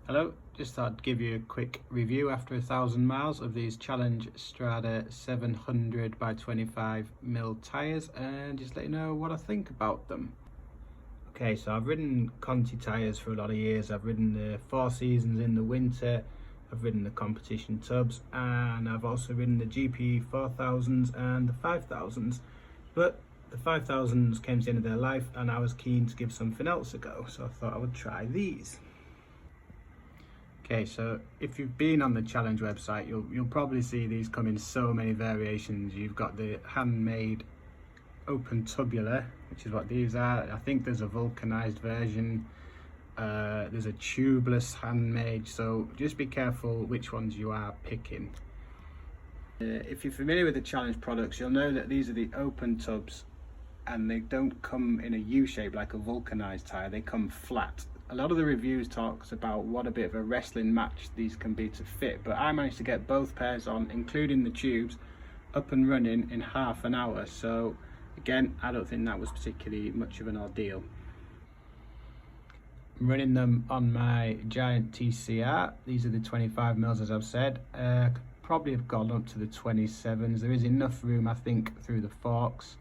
Hello, just thought I'd give you a quick review after 1,000 miles of these Challenge Strada 700 by 25mm tyres and just let you know what I think about them. Okay, so I've ridden Conti tyres for a lot of years. I've ridden the 4 seasons in the winter, I've ridden the competition tubs, and I've also ridden the GP 4000s and the 5000s. But the 5000s came to the end of their life and I was keen to give something else a go, so I thought I would try these. Okay, so if you've been on the Challenge website, you'll probably see these come in so many variations. You've got the handmade Open Tubular, which is what these are. I think there's a vulcanized version. There's a tubeless handmade, so just be careful which ones you are picking. If you're familiar with the Challenge products, you'll know that these are the open tubs and they don't come in a U shape like a vulcanized tire, they come flat. A lot of the reviews talks about what a bit of a wrestling match these can be to fit, but I managed to get both pairs on, including the tubes, up and running in half an hour. So again, I don't think that was particularly much of an ordeal. I'm running them on my Giant TCR. These are the 25mm, as I've said. Could probably have gone up to the 27s. There is enough room, I think, through the forks,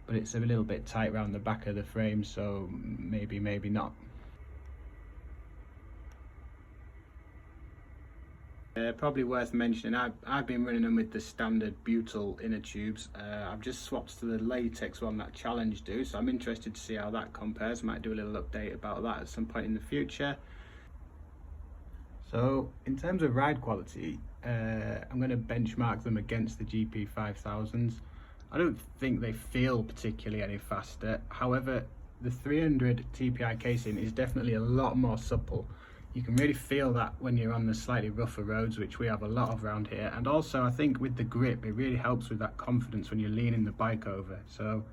but it's a little bit tight around the back of the frame, so maybe not. Probably worth mentioning, I've been running them with the standard butyl inner tubes. I've just swapped to the latex one that Challenge do, so I'm interested to see how that compares. Might do a little update about that at some point in the future. So in terms of ride quality, I'm going to benchmark them against the GP 5000s. I don't think they feel particularly any faster. However, the 300 TPI casing is definitely a lot more supple. You can really feel that when you're on the slightly rougher roads, which we have a lot of around here. And also I think with the grip, it really helps with that confidence when you're leaning the bike over. So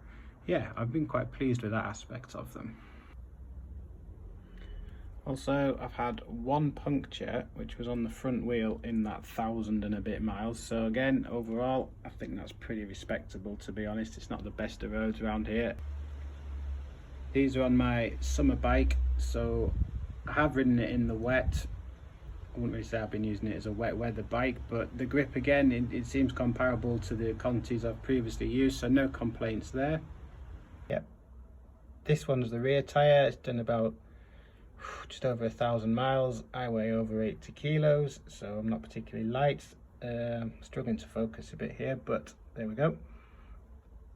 yeah, I've been quite pleased with that aspect of them. Also, I've had one puncture, which was on the front wheel in that 1,000 and a bit miles. So again, overall, I think that's pretty respectable, to be honest. It's not the best of roads around here. These are on my summer bike, so I have ridden it in the wet. I wouldn't really say I've been using it as a wet weather bike, but the grip again, it seems comparable to the Contis I've previously used, so no complaints there. Yep. This one's the rear tyre. It's done about just over 1,000 miles. I weigh over 80 kilos, so I'm not particularly light. Struggling to focus a bit here, but there we go.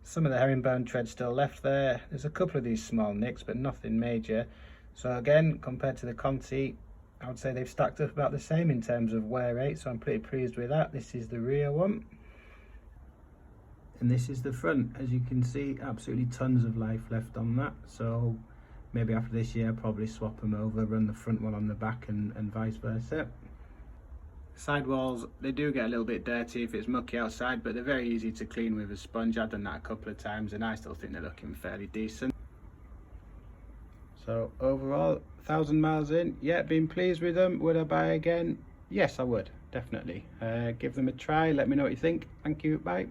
Some of the herringbone tread still left there. There's a couple of these small nicks, but nothing major. So again, compared to the Conti, I would say they've stacked up about the same in terms of wear rate, so I'm pretty pleased with that. This is the rear one. And this is the front. As you can see, absolutely tons of life left on that. So maybe after this year, I'll probably swap them over, run the front one on the back and vice versa. Sidewalls, they do get a little bit dirty if it's mucky outside, but they're very easy to clean with a sponge. I've done that a couple of times and I still think they're looking fairly decent. So overall, 1,000 miles in, yeah, been pleased with them. Would I buy again? Yes, I would, definitely. Give them a try, let me know what you think. Thank you, bye.